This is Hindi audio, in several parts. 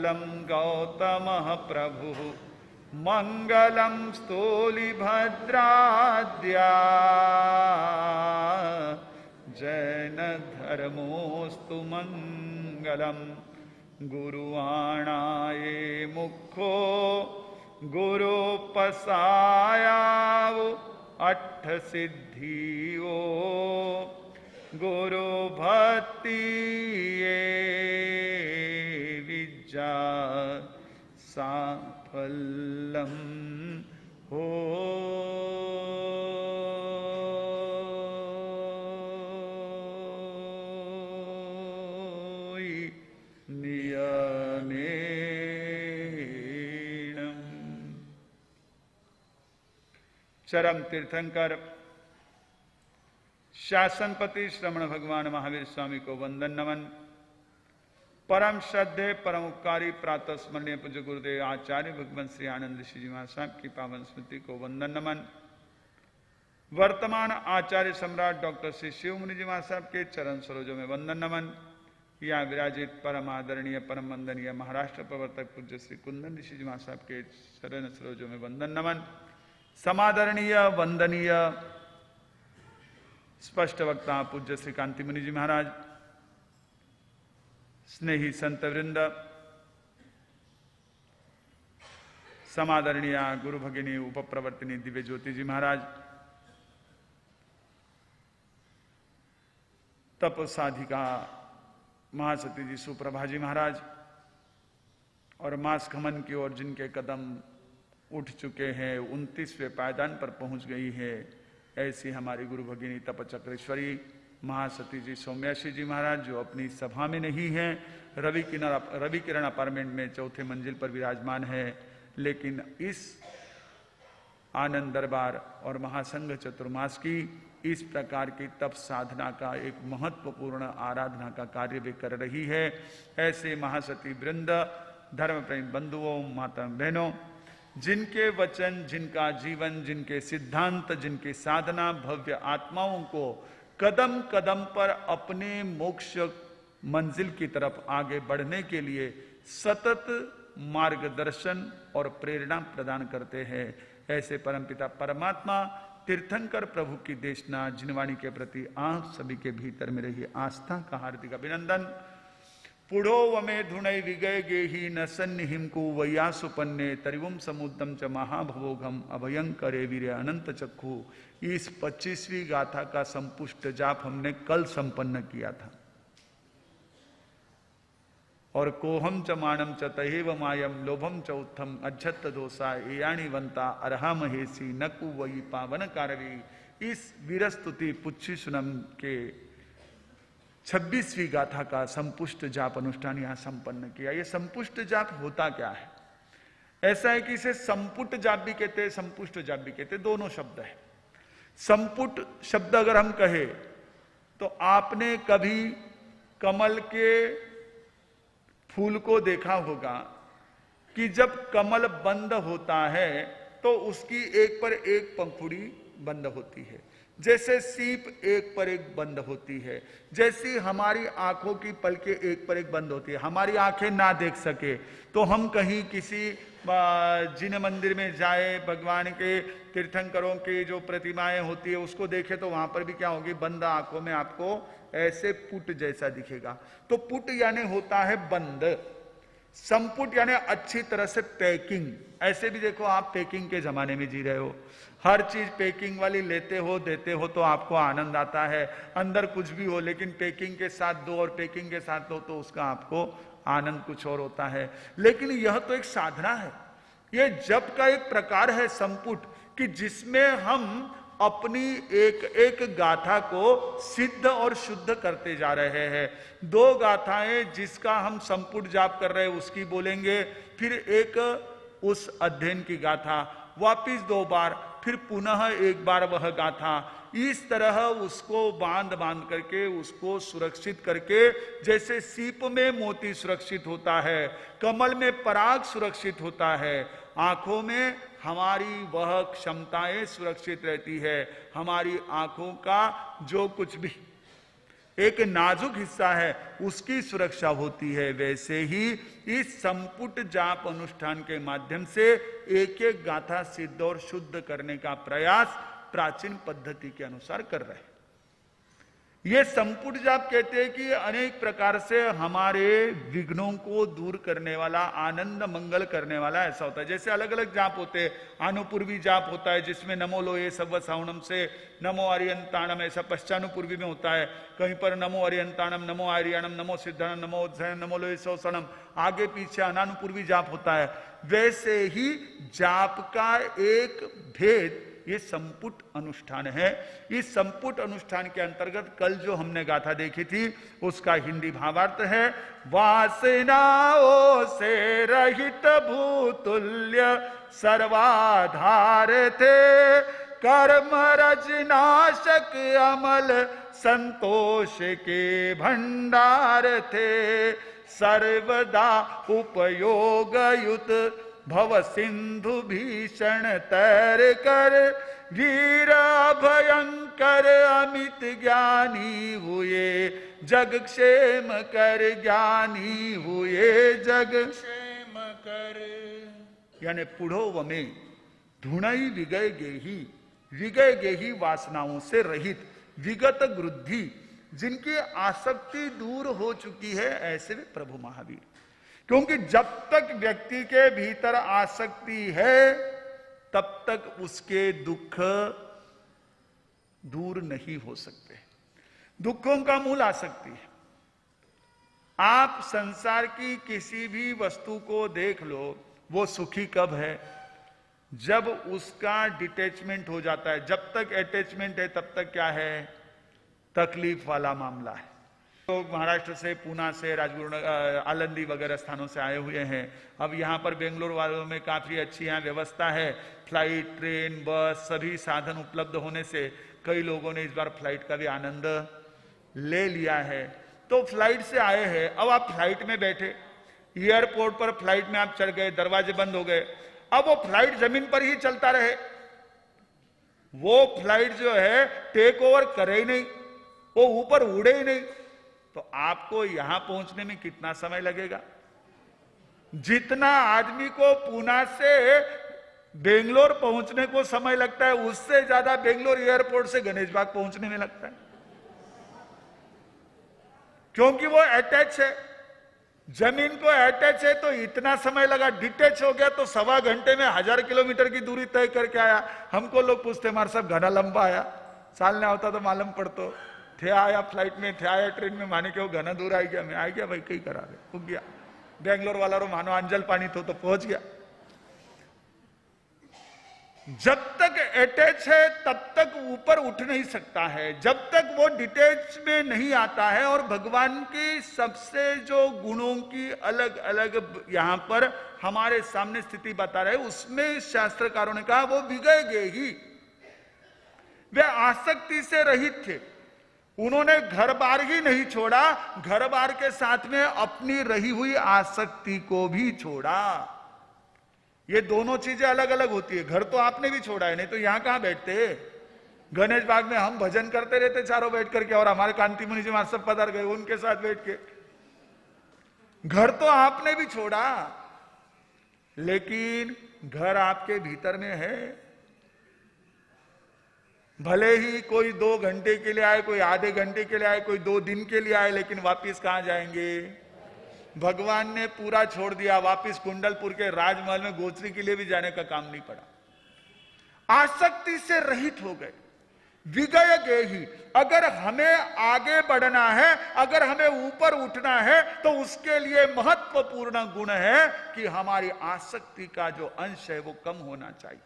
मङ्गलं गौतमः प्रभुः मङ्गलं स्थूलिभद्राद्या जैनधर्मोऽस्तु मङ्गलं गुरुवाणाये मुखो गुरुपसायाव अट्ठसिद्धियो गुरु भक्ति ये विद्या साफल्यम हो। चरम तीर्थंकर शासनपति श्रवण भगवान महावीर स्वामी को वंदन नमन। परम श्रद्धे परम उपकारी प्रातः स्मरणीय पूज्य गुरुदेव आचार्य भगवान श्री आनंद ऋषि जी महाराज की पावन स्मृति को वंदन नमन। वर्तमान आचार्य सम्राट डॉक्टर श्री शिव मुनि जी महाराज के चरण सरोजों में वंदन नमन। यहाँ विराजित परम आदरणीय परम वंदनीय महाराष्ट्र प्रवर्तक पूज्य श्री कुंदन ऋषि जी महाराज के चरण सरोजों में वंदन नमन। समादरणीय वंदनीय स्पष्ट वक्ता पूज्य श्री कांति मुनि जी महाराज, स्नेही संत वृंद, समादरणीय गुरु भगिनी उपप्रवर्तिनी दिव्य ज्योति जी महाराज, तप साधिका महासती जी सुप्रभा जी महाराज और मास खमन की ओर जिनके कदम उठ चुके हैं, 29वें पायदान पर पहुंच गई है, ऐसी हमारी गुरु भगिनी तपचक्रेश्वरी महासती जी सौम्याशी जी महाराज जो अपनी सभा में नहीं है, रवि किरण अपार्टमेंट में चौथे मंजिल पर विराजमान है, लेकिन इस आनंद दरबार और महासंघ चतुर्मास की इस प्रकार की तप साधना का एक महत्वपूर्ण आराधना का कार्य भी कर रही है। ऐसे महासती वृंद, धर्म प्रेम बंधुओं, माता बहनों, जिनके वचन, जिनका जीवन, जिनके सिद्धांत, जिनकी साधना भव्य आत्माओं को कदम कदम पर अपने मोक्ष मंजिल की तरफ आगे बढ़ने के लिए सतत मार्गदर्शन और प्रेरणा प्रदान करते हैं, ऐसे परमपिता परमात्मा तीर्थंकर प्रभु की देशना जिनवाणी के प्रति आप सभी के भीतर में रही आस्था का हार्दिक अभिनंदन। पुढ़ो वमे धुणै विगय गेहि न सन्निहिमकु वैयासुपन्ने तरिवुम समुद्रम च महाभवोघम अभयंकरे वीर्य अनंत चक्षु। इस 25वीं गाथा का संपुष्ट जाप हमने कल संपन्न किया था। और कोहम च मानम च तहेव मायम लोभम च उत्थम अज्जत दोषा एयाणी वंता अरहा महेशी नकु वही पावन कारवी। इस वीरस्तुति पुच्छी सुनम के 26वीं गाथा का संपुष्ट जाप अनुष्ठान यहां संपन्न किया। यह संपुष्ट जाप होता क्या है? ऐसा है कि इसे संपुट जाप भी कहते हैं, संपुष्ट जाप भी कहते हैं, दोनों शब्द है। संपुट शब्द अगर हम कहे तो आपने कभी कमल के फूल को देखा होगा कि जब कमल बंद होता है तो उसकी एक पर एक पंखुड़ी बंद होती है, जैसे सीप एक पर एक बंद होती है, जैसी हमारी आंखों की पलकें एक पर एक बंद होती है। हमारी आंखें ना देख सके तो हम कहीं किसी जिन मंदिर में जाए, भगवान के तीर्थंकरों की जो प्रतिमाएं होती है उसको देखे तो वहां पर भी क्या होगी, बंद आंखों में आपको ऐसे पुट जैसा दिखेगा। तो पुट यानी होता है बंद, संपुट यानी अच्छी तरह से पैकिंग। ऐसे भी देखो, आप पैकिंग के जमाने में जी रहे हो, हर चीज पैकिंग वाली लेते हो देते हो तो आपको आनंद आता है, अंदर कुछ भी हो लेकिन पैकिंग के साथ दो और पैकिंग के साथ दो तो उसका आपको आनंद कुछ और होता है। लेकिन यह तो एक साधना है, यह जप का एक प्रकार है संपुट, कि जिसमें हम अपनी एक एक गाथा को सिद्ध और शुद्ध करते जा रहे हैं। दो गाथाएं जिसका हम संपुट जाप कर रहे हैं उसकी बोलेंगे, फिर एक उस अध्ययन की गाथा, वापिस 2 बार, फिर पुनः एक बार वह गाथा। इस तरह उसको बांध बांध करके, उसको सुरक्षित करके, जैसे सीप में मोती सुरक्षित होता है, कमल में पराग सुरक्षित होता है, आंखों में हमारी वह क्षमताएं सुरक्षित रहती है। हमारी आंखों का जो कुछ भी एक नाजुक हिस्सा है, उसकी सुरक्षा होती है। वैसे ही इस संपुट जाप अनुष्ठान के माध्यम से एक एक गाथा सिद्ध और शुद्ध करने का प्रयास प्राचीन पद्धति के अनुसार कर रहे हैं। ये संपुट जाप कहते हैं कि अनेक प्रकार से हमारे विघ्नों को दूर करने वाला, आनंद मंगल करने वाला ऐसा होता है। जैसे अलग अलग जाप होते हैं, अनुपूर्वी जाप होता है जिसमें नमो लोये सव्व सावणम से नमो आर्यंताणम, ऐसा पश्चानुपूर्वी में होता है। कहीं पर नमो आर्यंताणम, नमो आर्याणम, नमो सिद्धाणम, नमो उद्धरणम, नमो लोये सवसणम, आगे पीछे अनानुपूर्वी जाप होता है। वैसे ही जाप का एक भेद ये संपुट अनुष्ठान है। इस संपुट अनुष्ठान के अंतर्गत कल जो हमने गाथा देखी थी उसका हिंदी भावार्थ है, वासनाओं से रहित भूतुल्य सर्वाधार थे, कर्म रजनाशक अमल संतोष के भंडार थे, सर्वदा उपयोग युत भव सिंधु भीषण तैर कर, वीर भयंकर अमित ज्ञानी हुए, जग क्षेम कर ज्ञानी हुए, जग क्षेम कर। यानी पुढ़ो में धुणई विगय गेही वासनाओं से रहित, विगत वृद्धि, जिनकी आसक्ति दूर हो चुकी है, ऐसे में प्रभु महावीर। क्योंकि जब तक व्यक्ति के भीतर आसक्ति है तब तक उसके दुख दूर नहीं हो सकते। दुखों का मूल आसक्ति है। आप संसार की किसी भी वस्तु को देख लो, वो सुखी कब है? जब उसका डिटैचमेंट हो जाता है। जब तक अटैचमेंट है तब तक क्या है? तकलीफ वाला मामला है। लोग महाराष्ट्र से, पूना से, राजगुरु, आलंदी वगैरह स्थानों से आए हुए हैं। अब यहाँ पर बेंगलोर वालों में काफी अच्छी यहाँ व्यवस्था है, फ्लाइट, ट्रेन, बस, सभी साधन उपलब्ध होने से कई लोगों ने इस बार फ्लाइट का भी आनंद ले लिया है। तो फ्लाइट से आए हैं, अब आप फ्लाइट में बैठे, एयरपोर्ट पर फ्लाइट में आप चढ़ गए, दरवाजे बंद हो गए, अब वो फ्लाइट जमीन पर ही चलता रहे, वो फ्लाइट जो है टेक ओवर करे ही नहीं, वो ऊपर उड़े ही नहीं, तो आपको यहां पहुंचने में कितना समय लगेगा? जितना आदमी को पूना से बेंगलोर पहुंचने को समय लगता है, उससे ज्यादा बेंगलोर एयरपोर्ट से गणेश बाग पहुंचने में लगता है। क्योंकि वो अटैच है, जमीन को अटैच है, तो इतना समय लगा। डिटैच हो गया तो 1.25 घंटे में 1000 किलोमीटर की दूरी तय करके आया। हमको लोग पूछते, हमारे साहब घना लंबा आया, साल ने होता तो मालूम पड़तो, थे आया फ्लाइट में, थे आया ट्रेन में, माने क्यों घना दूर आ गया? मैं आ गया भाई, कई करा रहे, हो गया। बेंगलोर वाला रो मानो अंजल पानी तो पहुंच गया। जब तक अटैच है तब तक ऊपर उठ नहीं सकता है, जब तक वो डिटैच में नहीं आता है। और भगवान की सबसे जो गुणों की अलग अलग यहां पर हमारे सामने स्थिति बता रहे, उसमें शास्त्रकारों ने कहा वो विगय गेही, वे आसक्ति से रहित थे। उन्होंने घर बार ही नहीं छोड़ा, घर बार के साथ में अपनी रही हुई आसक्ति को भी छोड़ा। ये दोनों चीजें अलग अलग होती है। घर तो आपने भी छोड़ा है, नहीं तो यहां कहां बैठते? गणेश बाग में हम भजन करते रहते चारों बैठ करके, और हमारे कांति मुनि जी वहां सब पधार गए उनके साथ बैठ के। घर तो आपने भी छोड़ा, लेकिन घर आपके भीतर में है। भले ही कोई 2 घंटे के लिए आए, कोई आधे घंटे के लिए आए, कोई 2 दिन के लिए आए, लेकिन वापिस कहां जाएंगे? भगवान ने पूरा छोड़ दिया, वापिस कुंडलपुर के राजमहल में गोचरी के लिए भी जाने का काम नहीं पड़ा। आसक्ति से रहित हो गए, विगय गेही। अगर हमें आगे बढ़ना है, अगर हमें ऊपर उठना है, तो उसके लिए महत्वपूर्ण गुण है कि हमारी आसक्ति का जो अंश है वो कम होना चाहिए।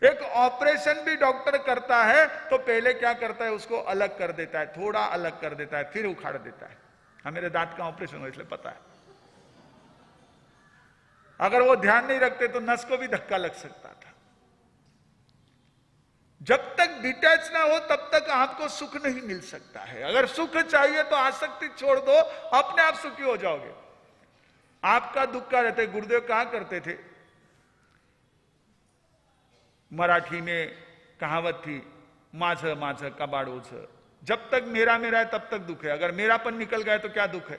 एक ऑपरेशन भी डॉक्टर करता है तो पहले क्या करता है? उसको अलग कर देता है, थोड़ा अलग कर देता है, फिर उखाड़ देता है। हाँ, मेरे दांत का ऑपरेशन हुआ इसलिए पता है। अगर वो ध्यान नहीं रखते तो नस को भी धक्का लग सकता था। जब तक डिटैच ना हो तब तक आपको सुख नहीं मिल सकता है। अगर सुख चाहिए तो आसक्ति छोड़ दो, अपने आप सुखी हो जाओगे। आपका दुख का रहते, गुरुदेव कहा करते थे, मराठी में कहावत थी, माझ माझ कबाड़ोच, जब तक मेरा मेरा है तब तक दुख है, अगर मेरापन निकल गया तो क्या दुख है?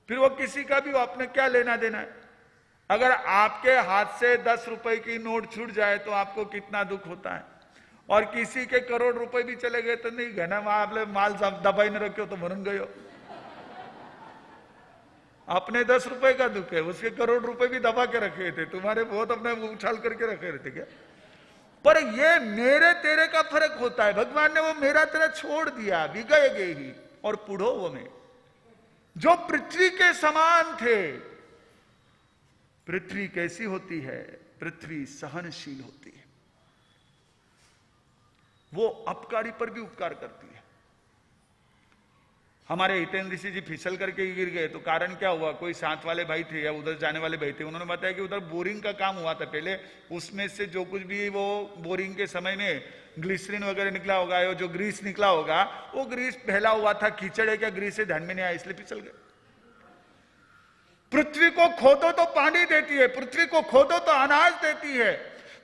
फिर वो किसी का भी, वो आपने क्या लेना देना है? अगर आपके हाथ से 10 रुपए की नोट छूट जाए तो आपको कितना दुख होता है, और किसी के करोड़ रुपए भी चले गए तो नहीं घना आपने माल सब दबाई न रखे हो तो मरन गए हो। अपने 10 रुपए का दुख है, उसके करोड़ रुपए भी दबा के रखे थे, तुम्हारे बहुत अपने उछाल करके रखे रहते क्या? पर ये मेरे तेरे का फर्क होता है। भगवान ने वो मेरा तेरा छोड़ दिया, विगय गए ही और पुढ़ो वो में, जो पृथ्वी के समान थे। पृथ्वी कैसी होती है? पृथ्वी सहनशील होती है, वो अपकारी पर भी उपकार करती है। हमारे हितेंद्र ऋषि जी फिसल करके गिर गए तो कारण क्या हुआ? कोई साथ वाले भाई थे या उधर जाने वाले भाई थे, उन्होंने बताया कि उधर बोरिंग का काम हुआ था पहले, उसमें से जो कुछ भी वो बोरिंग के समय में ग्लिसरीन वगैरह निकला होगा, या जो ग्रीस निकला होगा, वो ग्रीस फैला हुआ था, कीचड़ है क्या ग्रीस से ध्यान में नहीं आया, इसलिए फिसल गए। पृथ्वी को खोदो तो पानी देती है, पृथ्वी को खोदो तो अनाज देती है,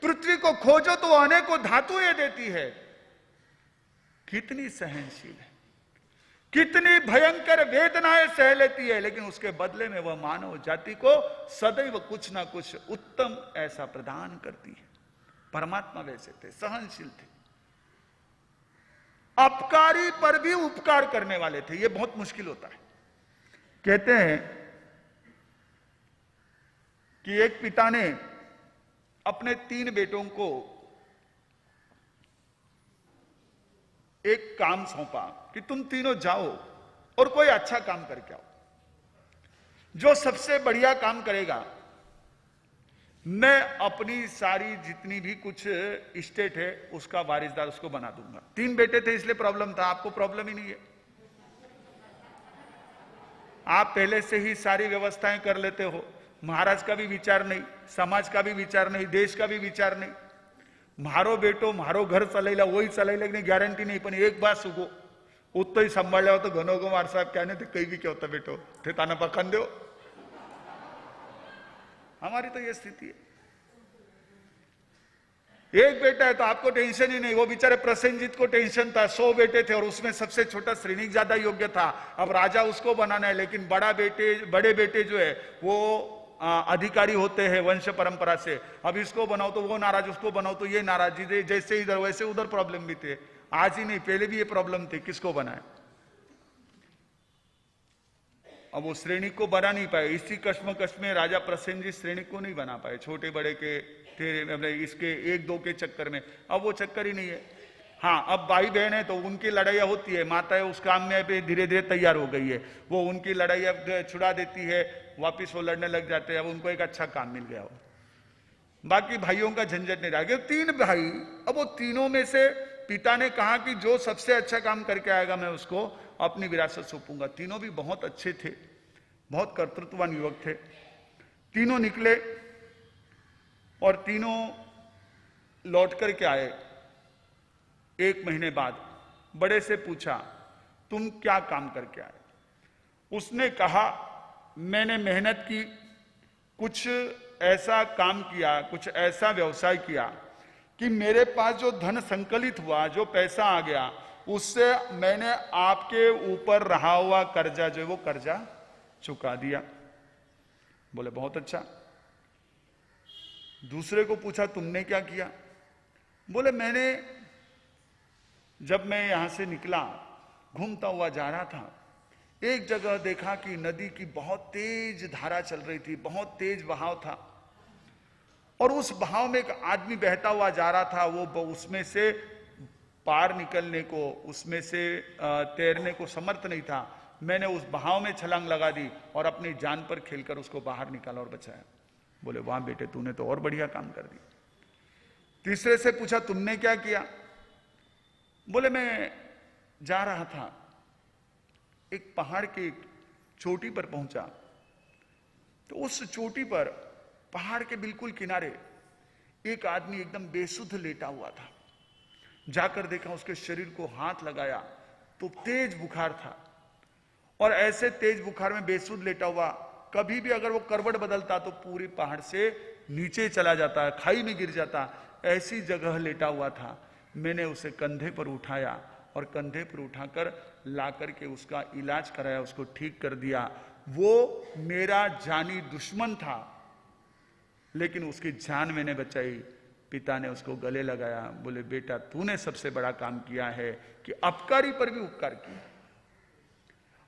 पृथ्वी को खोजो तो अनेकों धातुएं देती है। कितनी सहनशील है, कितनी भयंकर वेदनाएं सह लेती है, लेकिन उसके बदले में वह मानव जाति को सदैव कुछ ना कुछ उत्तम ऐसा प्रदान करती है। परमात्मा वैसे थे, सहनशील थे, अपकारी पर भी उपकार करने वाले थे। यह बहुत मुश्किल होता है। कहते हैं कि एक पिता ने अपने 3 बेटों को एक काम सौंपा कि तुम तीनों जाओ और कोई अच्छा काम करके आओ, जो सबसे बढ़िया काम करेगा मैं अपनी सारी जितनी भी कुछ स्टेट है उसका वारिसदार उसको बना दूंगा। 3 बेटे थे इसलिए प्रॉब्लम था, आपको प्रॉब्लम ही नहीं है, आप पहले से ही सारी व्यवस्थाएं कर लेते हो। महाराज का भी विचार नहीं, समाज का भी विचार नहीं, देश का भी विचार नहीं। मारो बेटो मारो घर चलेला वही चलेला की गॅरंटी नहीं, पण एक बात सुगो उत्तर सांभाळल्या होतं घनोगो मार साहेब क्या नहीं कहीं भी क्या होता बेटो थे ताना पकन दो। हमारी तो ये स्थिति है। एक बेटा है तो आपको टेंशन ही नहीं, वो बेचारे प्रसेनजीत को टेंशन था, 100 बेटे थे और उसमें सबसे छोटा श्रेणी ज्यादा योग्य था, अब राजा उसको बनाना है। लेकिन बड़े बेटे जो है वो अधिकारी होते हैं वंश परंपरा से, अब इसको बनाओ तो वो नाराज, उसको बनाओ तो ये नाराज, जैसे इधर वैसे उधर प्रॉब्लम भी थे। आज ही नहीं पहले भी ये प्रॉब्लम थी, किसको बनाए? अब वो श्रेणी को बना नहीं पाए, इसी कश्मकश में राजा प्रसेनजीत श्रेणी को नहीं बना पाए, छोटे बड़े के इसके 1-2 के चक्कर में। अब वो चक्कर ही नहीं है। हाँ, अब भाई बहन है तो उनकी लड़ाइयाँ होती है, माता है उस काम में भी धीरे धीरे तैयार हो गई है, वो उनकी लड़ाई अब छुड़ा देती है, वापिस वो लड़ने लग जाते हैं, अब उनको एक अच्छा काम मिल गया हो, बाकी भाइयों का झंझट नहीं रह गया। 3 भाई, अब वो तीनों में से पिता ने कहा कि जो सबसे अच्छा काम करके आएगा मैं उसको अपनी विरासत सौंपूंगा। तीनों भी बहुत अच्छे थे, बहुत कर्तृत्ववान युवक थे। तीनों निकले और तीनों लौट करके आए। 1 महीने बाद बड़े से पूछा तुम क्या काम करके आए? उसने कहा मैंने मेहनत की, कुछ ऐसा काम किया, कुछ ऐसा व्यवसाय किया कि मेरे पास जो धन संकलित हुआ, जो पैसा आ गया, उससे मैंने आपके ऊपर रहा हुआ कर्जा जो है वो कर्जा चुका दिया। बोले बहुत अच्छा। दूसरे को पूछा तुमने क्या किया? बोले मैंने जब मैं यहां से निकला घूमता हुआ जा रहा था, एक जगह देखा कि नदी की बहुत तेज धारा चल रही थी, बहुत तेज बहाव था, और उस बहाव में एक आदमी बहता हुआ जा रहा था, वो उसमें से पार निकलने को, उसमें से तैरने को समर्थ नहीं था। मैंने उस बहाव में छलांग लगा दी और अपनी जान पर खेलकर उसको बाहर निकाला और बचाया। बोले वाह बेटे तूने तो और बढ़िया काम कर दिया। तीसरे से पूछा तुमने क्या किया? बोले मैं जा रहा था, एक पहाड़ की चोटी पर पहुंचा, तो उस चोटी पर पहाड़ के बिल्कुल किनारे एक आदमी एकदम बेसुध लेटा हुआ था। जाकर देखा, उसके शरीर को हाथ लगाया तो तेज बुखार था, और ऐसे तेज बुखार में बेसुध लेटा हुआ, कभी भी अगर वो करवट बदलता तो पूरी पहाड़ से नीचे चला जाता, खाई में गिर जाता, ऐसी जगह लेटा हुआ था। मैंने उसे कंधे पर उठाया और कंधे पर उठाकर ला करके उसका इलाज कराया, उसको ठीक कर दिया। वो मेरा जानी दुश्मन था, लेकिन उसकी जान मैंने बचाई। पिता ने उसको गले लगाया, बोले बेटा तूने सबसे बड़ा काम किया है कि अपकारी पर भी उपकार किया।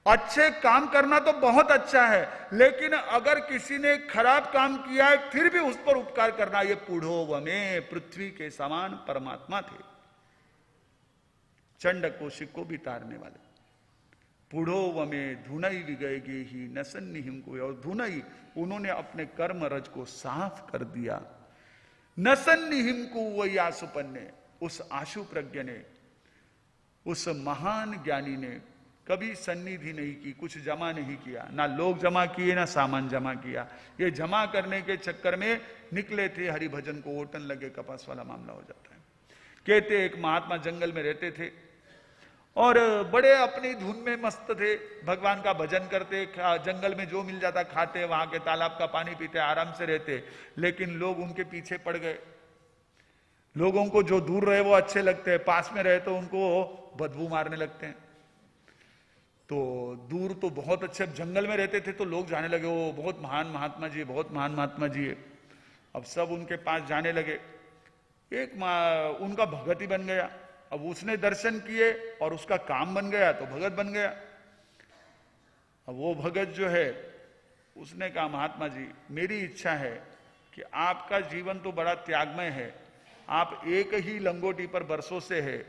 अच्छे काम करना तो बहुत अच्छा है, लेकिन अगर किसी ने खराब काम किया है फिर भी उस पर उपकार करना, ये पूढ़ो वमे पृथ्वी के समान परमात्मा थे, चंड कौशिक को भी तारने वाले। पूढ़ो वमे धुनई विगयगे ही नसन्नि हिमको, और धुनई उन्होंने अपने कर्म रज को साफ कर दिया। नसन्नि हिमको वही आशुपन्ने, उस आशु प्रज्ञ ने, उस महान ज्ञानी ने कभी सन्निधि नहीं की, कुछ जमा नहीं किया, ना लोग जमा किए ना सामान जमा किया। ये जमा करने के चक्कर में निकले थे हरिभजन को ओटन लगे, कपास वाला मामला हो जाता है। कहते एक महात्मा जंगल में रहते थे और बड़े अपनी धुन में मस्त थे, भगवान का भजन करते, जंगल में जो मिल जाता खाते, वहां के तालाब का पानी पीते, आराम से रहते। लेकिन लोग उनके पीछे पड़ गए। लोगों को जो दूर रहे वो अच्छे लगते हैं, पास में रहे तो उनको बदबू मारने लगते हैं। तो दूर तो बहुत अच्छे, जंगल में रहते थे तो लोग जाने लगे, वो बहुत महान महात्मा जी, बहुत महान महात्मा जी है। अब सब उनके पास जाने लगे। एक उनका भगत ही बन गया। अब उसने दर्शन किए और उसका काम बन गया तो भगत बन गया। अब वो भगत जो है उसने कहा महात्मा जी मेरी इच्छा है कि आपका जीवन तो बड़ा त्यागमय है, आप एक ही लंगोटी पर बरसों से है,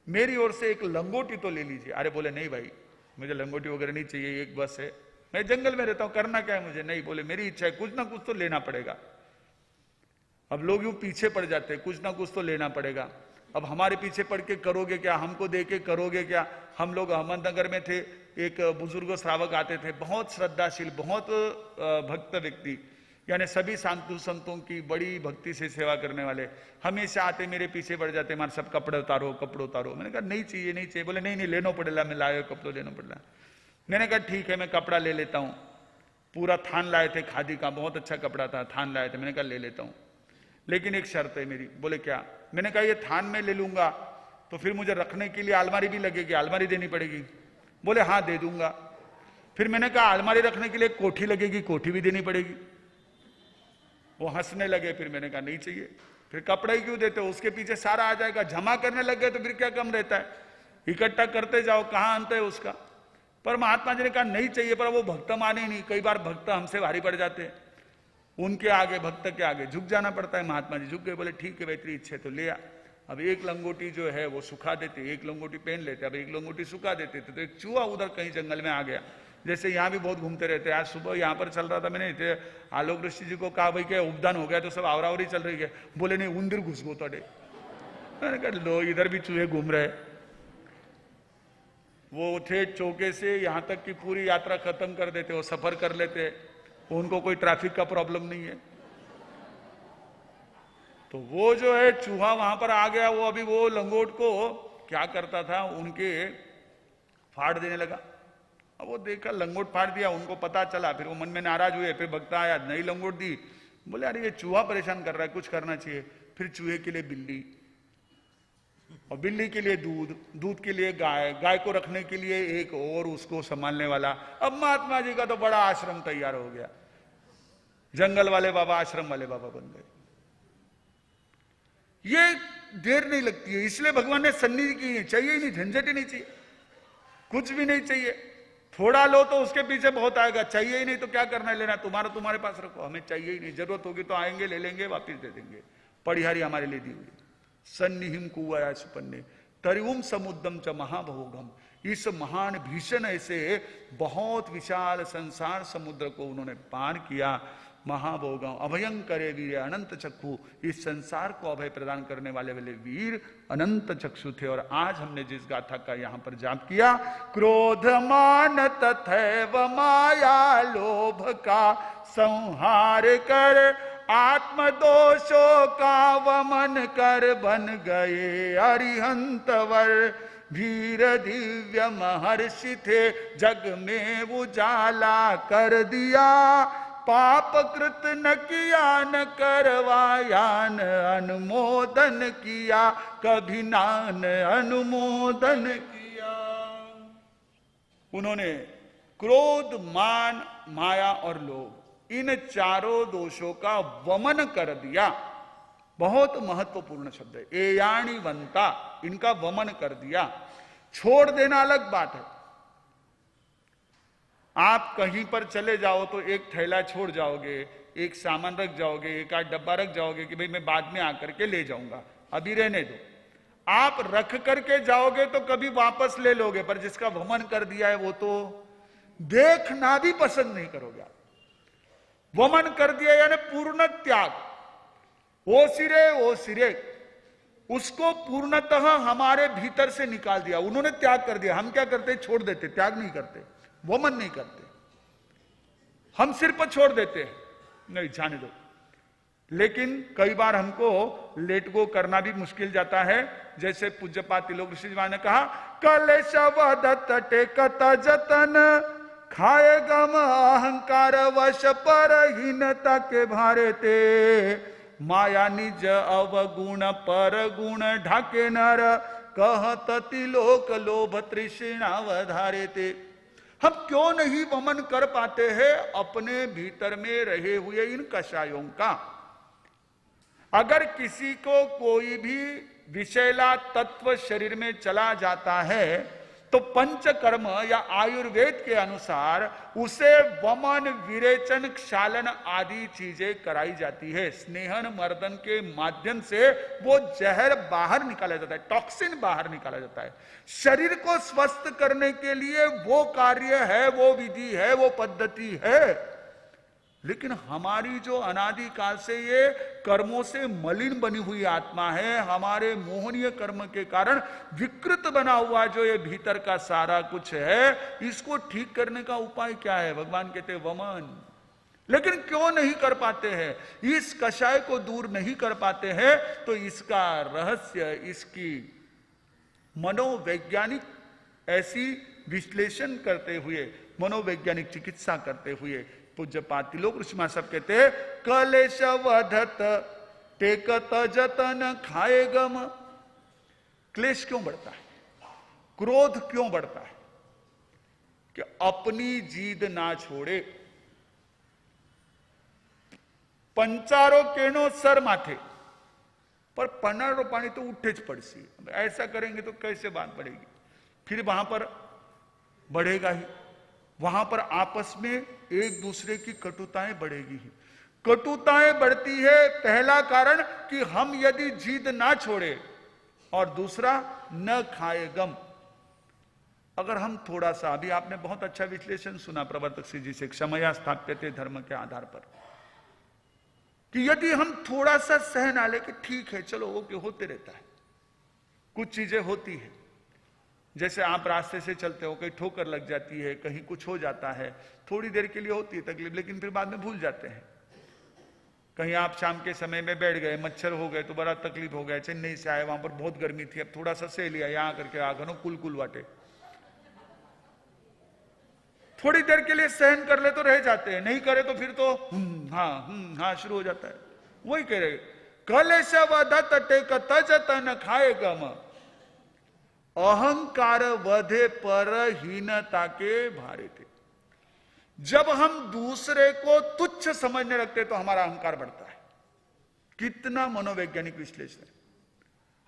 मेरी ओर से एक लंगोटी तो ले लीजिए। अरे बोले नहीं भाई मुझे लंगोटी वगैरह नहीं चाहिए, एक बस है, मैं जंगल में रहता हूं, करना क्या है मुझे। नहीं, बोले मेरी इच्छा है, कुछ ना कुछ तो लेना पड़ेगा। अब लोग यूं पीछे पड़ जाते हैं, कुछ ना कुछ तो लेना पड़ेगा। अब हमारे पीछे पड़ के करोगे क्या, हमको दे के करोगे क्या। हम लोग अहमदनगर में थे, एक बुजुर्ग श्रावक आते थे, बहुत श्रद्धाशील, बहुत भक्त व्यक्ति, यानी सभी साधु संतों की बड़ी भक्ति से सेवा करने वाले, हमेशा आते मेरे पीछे पड़ जाते, हमारे सब कपड़े उतारो कपड़े उतारो। मैंने कहा नहीं चाहिए नहीं चाहिए। बोले नहीं नहीं लेना पड़ेगा, मैं लाए कपड़े लेना पड़ेगा। मैंने कहा ठीक है मैं कपड़ा ले लेता हूँ। पूरा थान लाए थे खादी का, बहुत अच्छा कपड़ा था, थान लाए थे। मैंने कहा ले लेता हूँ, लेकिन एक शर्त है मेरी। बोले क्या। मैंने कहा ये थान में ले लूंगा तो फिर मुझे रखने के लिए अलमारी भी लगेगी, अलमारी देनी पड़ेगी। बोले हाँ दे दूंगा। फिर मैंने कहा अलमारी रखने के लिए कोठी लगेगी, कोठी भी देनी पड़ेगी। वो हंसने लगे। फिर मैंने कहा नहीं चाहिए, फिर कपड़ा ही क्यों देते हो, उसके पीछे सारा आ जाएगा। जमा करने लग गए तो फिर क्या कम रहता है, इकट्ठा करते जाओ, कहां अंत है उसका। पर महात्मा जी ने कहा नहीं चाहिए, पर वो भक्त माने नहीं। कई बार भक्त हमसे भारी पड़ जाते हैं, उनके आगे भक्त के आगे झुक जाना पड़ता है। महात्मा जी झुक गए, बोले ठीक है भाई तेरी इच्छा तो ले आ। अब एक लंगोटी जो है वो सुखा देते, एक लंगोटी पहन लेते, अब एक लंगोटी सुखा देते थे। तो एक चूहा उधर कहीं जंगल में आ गया, जैसे यहाँ भी बहुत घूमते रहते हैं। आज सुबह यहाँ पर चल रहा था, मैंने आलोक ऋषि जी को कहा भाई क्या उपदान हो गया, तो सब आवरावरी चल रही है। बोले नहीं उंदर घुस गो तोड़े। मैंने कहा लो इधर भी चूहे घूम रहे। वो थे चौके से यहाँ तक की पूरी यात्रा खत्म कर देते, वो सफर कर लेते, उनको कोई ट्रैफिक का प्रॉब्लम नहीं है। तो वो जो है चूहा वहां पर आ गया, वो अभी वो लंगोट को क्या करता था, उनके फाड़ देने लगा। अब वो देखा लंगोट फाड़ दिया, उनको पता चला, फिर वो मन में नाराज हुए। फिर भक्त आया, नई लंगोट दी। बोले अरे ये चूहा परेशान कर रहा है, कुछ करना चाहिए। फिर चूहे के लिए बिल्ली, और बिल्ली के लिए दूध, दूध के लिए गाय, गाय को रखने के लिए एक और उसको संभालने वाला। अब महात्मा जी का तो बड़ा आश्रम तैयार हो गया, जंगल वाले बाबा आश्रम वाले बाबा बन गए। ये देर नहीं लगती है, इसलिए भगवान ने सन्निधि की है। चाहिए ही नहीं, झंझट ही नहीं चाहिए, कुछ भी नहीं चाहिए। थोड़ा लो तो उसके पीछे बहुत आएगा, चाहिए ही नहीं तो क्या करना है लेना, तुम्हारा तुम्हारे पास रखो, हमें चाहिए ही नहीं। जरूरत होगी तो आएंगे ले लेंगे, वापिस दे देंगे। परिहारी हमारे लिए दी हुई। सन्निहिम कुआया सुपन्ने तरिउम समुद्रम च महाभोगम। इस महान भीषण ऐसे बहुत विशाल संसार समुद्र को उन्होंने पार किया। महाभोगम अभयंकरे वीर अनंत चक्षु, इस संसार को अभय प्रदान करने वाले वीर अनंत चक्षु थे। और आज हमने जिस गाथा का यहां पर जाप किया, क्रोध मान तथैव माया लोभ का संहार कर, आत्मदोषों का वमन कर बन गए अरिहंत वर। वीर दिव्य महर्षि थे, जग में उजाला कर दिया, पाप कृत न किया न करवाया न अनुमोदन किया, कभी नान अनुमोदन किया। उन्होंने क्रोध, मान, माया और लोभ, इन चारों दोषों का वमन कर दिया। बहुत महत्वपूर्ण शब्द है, एयाणी वंता, इनका वमन कर दिया। छोड़ देना अलग बात है। आप कहीं पर चले जाओ तो एक थैला छोड़ जाओगे, एक सामान रख जाओगे, एक आध डब्बा रख जाओगे कि भाई मैं बाद में आकर के ले जाऊंगा, अभी रहने दो। आप रख करके जाओगे तो कभी वापस ले लोगे, पर जिसका वमन कर दिया है वो तो देखना भी पसंद नहीं करोगे आप। वमन कर दिया यानी पूर्ण त्याग। ओ सिरे उसको पूर्णतः हमारे भीतर से निकाल दिया, उन्होंने त्याग कर दिया। हम क्या करते? छोड़ देते, त्याग नहीं करते, वमन नहीं करते। हम सिर पर छोड़ देते हैं, नहीं जाने दो। लेकिन कई बार हमको लेट गो करना भी मुश्किल जाता है। जैसे पूज्यपात तिलोक ऋषि जी ने कहा, कलेश वदत टेकत जतन, खाए गम अहंकार वश पर हीनता के भारे ते, माया निज अवगुण पर गुण ढाके नर, कहत तिलोक लोभ तृष्णा वधारे ते। हम क्यों नहीं वमन कर पाते हैं अपने भीतर में रहे हुए इन कषायों का? अगर किसी को कोई भी विषैला तत्व शरीर में चला जाता है तो पंचकर्म या आयुर्वेद के अनुसार उसे वमन, विरेचन, क्षालन आदि चीजें कराई जाती है। स्नेहन, मर्दन के माध्यम से वो जहर बाहर निकाला जाता है, टॉक्सिन बाहर निकाला जाता है। शरीर को स्वस्थ करने के लिए वो कार्य है, वो विधि है, वो पद्धति है। लेकिन हमारी जो अनादि काल से ये कर्मों से मलिन बनी हुई आत्मा है, हमारे मोहनीय कर्म के कारण विकृत बना हुआ जो ये भीतर का सारा कुछ है, इसको ठीक करने का उपाय क्या है? भगवान कहते हैं वमन। लेकिन क्यों नहीं कर पाते हैं? इस कषाय को दूर नहीं कर पाते हैं। तो इसका रहस्य, इसकी मनोवैज्ञानिक ऐसी विश्लेषण करते हुए, मनोवैज्ञानिक चिकित्सा करते हुए पूज्यपात तिलोक ऋषि महाराज सब कहते हैं, कलेश वधत टेकत जतन खाए गम। क्लेश क्यों बढ़ता है? क्रोध क्यों बढ़ता है? कि अपनी जीद ना छोड़े। पंचारो केनो सर माथे पर पन्नारो पानी तो उठे ज पड़सी। ऐसा करेंगे तो कैसे बात बढ़ेगी? फिर वहां पर बढ़ेगा ही, वहां पर आपस में एक दूसरे की कटुताएं बढ़ेगी ही। कटुताएं बढ़ती है, पहला कारण कि हम यदि जीद ना छोड़े, और दूसरा न खाए गम। अगर हम थोड़ा सा, अभी आपने बहुत अच्छा विश्लेषण सुना प्रवर्तक श्री जी से, क्षमया स्थाप्यते धर्म के आधार पर, कि यदि हम थोड़ा सा सह ना ले कि ठीक है चलो वो होते रहता है, कुछ चीजें होती है। जैसे आप रास्ते से चलते हो, कहीं ठोकर लग जाती है, कहीं कुछ हो जाता है, थोड़ी देर के लिए होती है तकलीफ, लेकिन फिर बाद में भूल जाते हैं। कहीं आप शाम के समय में बैठ गए, मच्छर हो गए तो बड़ा तकलीफ हो गया। चेन्नई से आए, वहां पर बहुत गर्मी थी, अब थोड़ा सा सह लिया, यहां करके आ घनो कुल वाटे, थोड़ी देर के लिए सहन कर ले तो रह जाते हैं, नहीं करे तो फिर तो हाँ शुरू हो जाता है। वही कह रहे, कलेश वधत टेकत जतन खाए गम, अहंकार वधे पर हीनता के भारे थे। जब हम दूसरे को तुच्छ समझने लगते तो हमारा अहंकार बढ़ता है। कितना मनोवैज्ञानिक विश्लेषण है।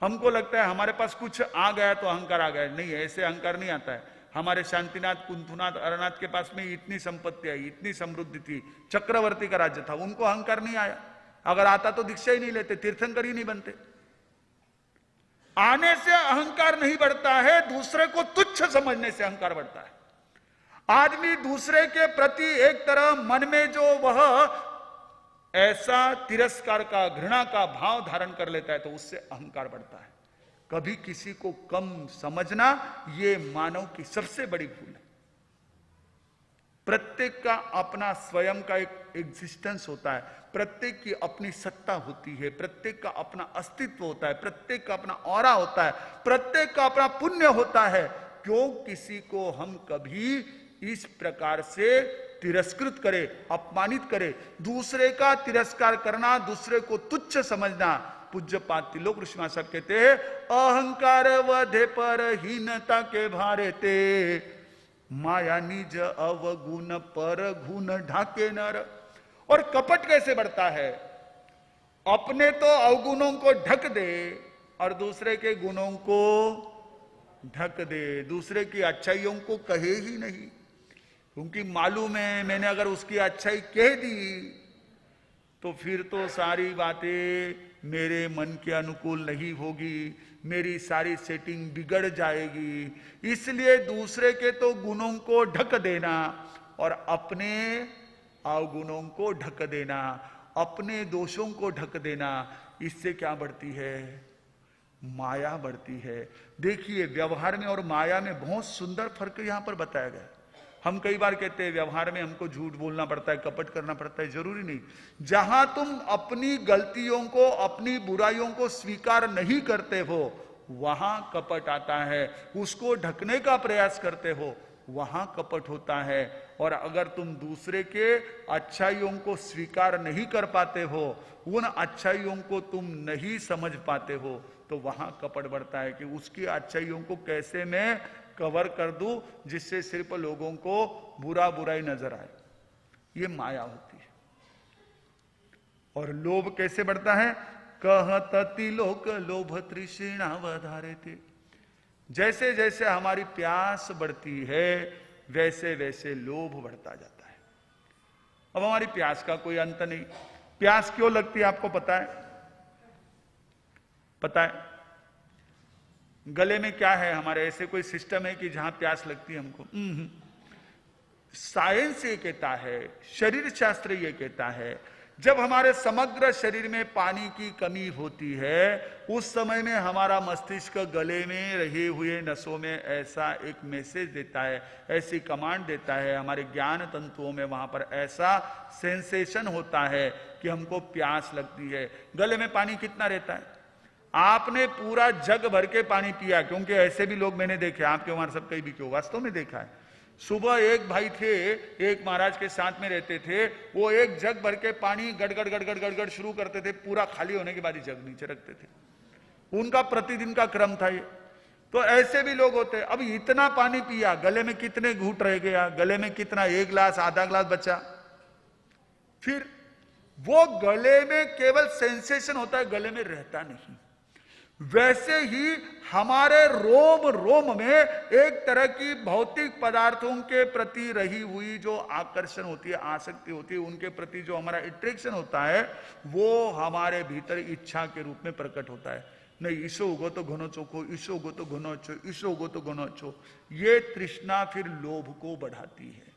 हमको लगता है हमारे पास कुछ आ गया तो अहंकार आ गया, नहीं, ऐसे अहंकार नहीं आता है। हमारे शांतिनाथ, कुंथुनाथ, अरनाथ के पास में इतनी संपत्ति आई, इतनी समृद्धि थी, चक्रवर्ती का राज्य था, उनको अहंकार नहीं आया। अगर आता तो दीक्षा ही नहीं लेते, तीर्थंकर ही नहीं बनते। आने से अहंकार नहीं बढ़ता है, दूसरे को तुच्छ समझने से अहंकार बढ़ता है। आदमी दूसरे के प्रति एक तरह मन में जो वह ऐसा तिरस्कार का, घृणा का भाव धारण कर लेता है तो उससे अहंकार बढ़ता है। कभी किसी को कम समझना ये मानव की सबसे बड़ी भूल है। प्रत्येक का अपना स्वयं का एक एग्जिस्टेंस होता है, प्रत्येक की अपनी सत्ता होती है, प्रत्येक का अपना अस्तित्व होता है, प्रत्येक का अपना ऑरा होता है, प्रत्येक का अपना पुण्य होता है। क्यों किसी को हम कभी इस प्रकार से तिरस्कृत करे, अपमानित करे। दूसरे का तिरस्कार करना, दूसरे को तुच्छ समझना, पूज्यपाद तिलोक ऋषि महाराज साहब कहते हैं अहंकार वधे पर हीनता के भारे ते, माया निज अवगुण पर गुण ढाके नर। और कपट कैसे बढ़ता है? अपने तो अवगुणों को ढक दे और दूसरे के गुणों को ढक दे, दूसरे की अच्छाइयों को कहे ही नहीं, क्योंकि मालूम है मैंने अगर उसकी अच्छाई कह दी तो फिर तो सारी बातें मेरे मन के अनुकूल नहीं होगी, मेरी सारी सेटिंग बिगड़ जाएगी। इसलिए दूसरे के तो गुणों को ढक देना और अपने अवगुणों को ढक देना, अपने दोषों को ढक देना, इससे क्या बढ़ती है? माया बढ़ती है। देखिए व्यवहार में और माया में बहुत सुंदर फर्क यहां पर बताया गया। हम कई बार कहते हैं व्यवहार में हमको झूठ बोलना पड़ता है, कपट करना पड़ता है, जरूरी नहीं। जहां तुम अपनी गलतियों को, अपनी बुराइयों को स्वीकार नहीं करते हो वहां कपट आता है, उसको ढकने का प्रयास करते हो वहां कपट होता है। और अगर तुम दूसरे के अच्छाइयों को स्वीकार नहीं कर पाते हो, उन अच्छाइयों को तुम नहीं समझ पाते हो, तो वहां कपट बढ़ता है कि उसकी अच्छाइयों को कैसे मैं कवर कर दूं जिससे सिर्फ लोगों को बुराई नजर आए। ये माया होती है। और लोभ कैसे बढ़ता है? कहत तिलोक लोभ तृष्णा वधारे थे। जैसे जैसे हमारी प्यास बढ़ती है वैसे वैसे लोभ बढ़ता जाता है। अब हमारी प्यास का कोई अंत नहीं। प्यास क्यों लगती है आपको पता है? पता है गले में क्या है हमारे? ऐसे कोई सिस्टम है कि जहां प्यास लगती है हमको? साइंस ये कहता है, शरीर शास्त्र ये कहता है, जब हमारे समग्र शरीर में पानी की कमी होती है उस समय में हमारा मस्तिष्क गले में रहे हुए नसों में ऐसा एक मैसेज देता है, ऐसी कमांड देता है, हमारे ज्ञान तंतुओं में वहां पर ऐसा सेंसेशन होता है कि हमको प्यास लगती है। गले में पानी कितना रहता है? आपने पूरा जग भर के पानी पिया, क्योंकि ऐसे भी लोग मैंने देखे, आपके हमारे सब कहीं भी क्यों, वास्तव में देखा है। सुबह एक भाई थे, एक महाराज के साथ में रहते थे, वो एक जग भर के पानी गड़गड़ गड़गड़ गड़गड़ शुरू करते थे, पूरा खाली होने के बाद ही जग नीचे रखते थे। उनका प्रतिदिन का क्रम था ये। तो ऐसे भी लोग होते। अब इतना पानी पिया, गले में कितने घूंट रह गया, गले में कितना, एक गिलास आधा गिलास बचा। फिर वो गले में केवल सेंसेशन होता है, गले में रहता नहीं। वैसे ही हमारे रोम रोम में एक तरह की भौतिक पदार्थों के प्रति रही हुई जो आकर्षण होती है, आसक्ति होती है, उनके प्रति जो हमारा अट्रैक्शन होता है वो हमारे भीतर इच्छा के रूप में प्रकट होता है। नहीं ईशो उगो तो घनो चोखो, ईशो उगो तो घनो अच्छो, ईशो उगो तो घनो अच्छो। ये तृष्णा फिर लोभ को बढ़ाती है।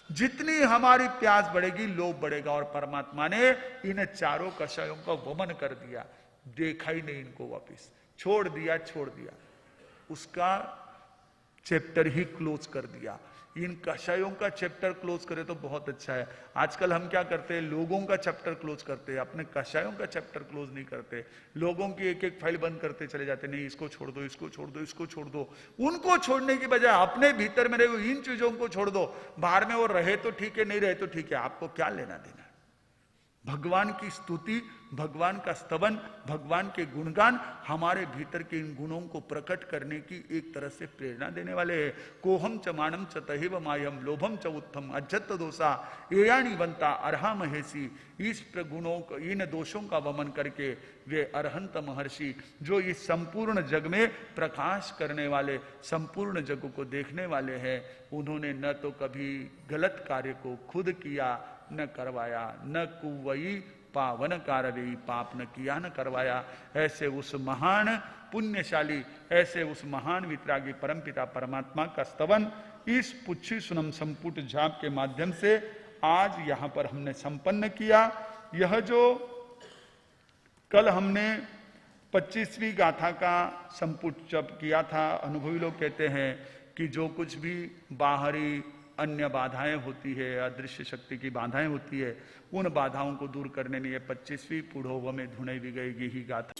जितनी हमारी प्यास बढ़ेगी लोभ बढ़ेगा। और परमात्मा ने इन चारों कषायों का वमन कर दिया, देखा ही नहीं इनको, वापिस छोड़ दिया, उसका चैप्टर ही क्लोज कर दिया। इन कषायों का चैप्टर क्लोज करे तो बहुत अच्छा है। आजकल हम क्या करते हैं, लोगों का चैप्टर क्लोज करते हैं, अपने कषायों का चैप्टर क्लोज नहीं करते। लोगों की एक एक फाइल बंद करते चले जाते, नहीं इसको छोड़ दो, इसको छोड़ दो, इसको छोड़ दो। उनको छोड़ने की बजाय अपने भीतर में रहे इन चीजों को छोड़ दो। बाहर में वो रहे तो ठीक है, नहीं रहे तो ठीक है, आपको क्या लेना देना। भगवान की स्तुति, भगवान का स्तवन, भगवान के गुणगान हमारे भीतर के इन गुणों को प्रकट करने की एक तरह से प्रेरणा देने वाले हैं। कोहम च मानम च तहिव मायम लोभम च उत्थम अज्जत दोषा एयाणी बनता अर्हा महेशी। इस गुणों, इन दोषों का वमन करके वे अरहंत महर्षि जो इस संपूर्ण जग में प्रकाश करने वाले, संपूर्ण जग को देखने वाले हैं, उन्होंने न तो कभी गलत कार्य को खुद किया न करवाया, न कुवई पावन कारवी, पाप न किया न करवाया। ऐसे उस महान पुण्यशाली, ऐसे उस महान वितरागी परमपिता परमात्मा का स्तवन इस पुच्छी सुनम संपुट जाप के माध्यम से आज यहां पर हमने संपन्न किया। यह जो कल हमने 25वीं गाथा का संपुट जप किया था, अनुभवी लोग कहते हैं कि जो कुछ भी बाहरी अन्य बाधाएं होती है, अदृश्य शक्ति की बाधाएं होती है, उन बाधाओं को दूर करने में ये 25वीं पुढ़ोव में धुने भी गई ही गाथा।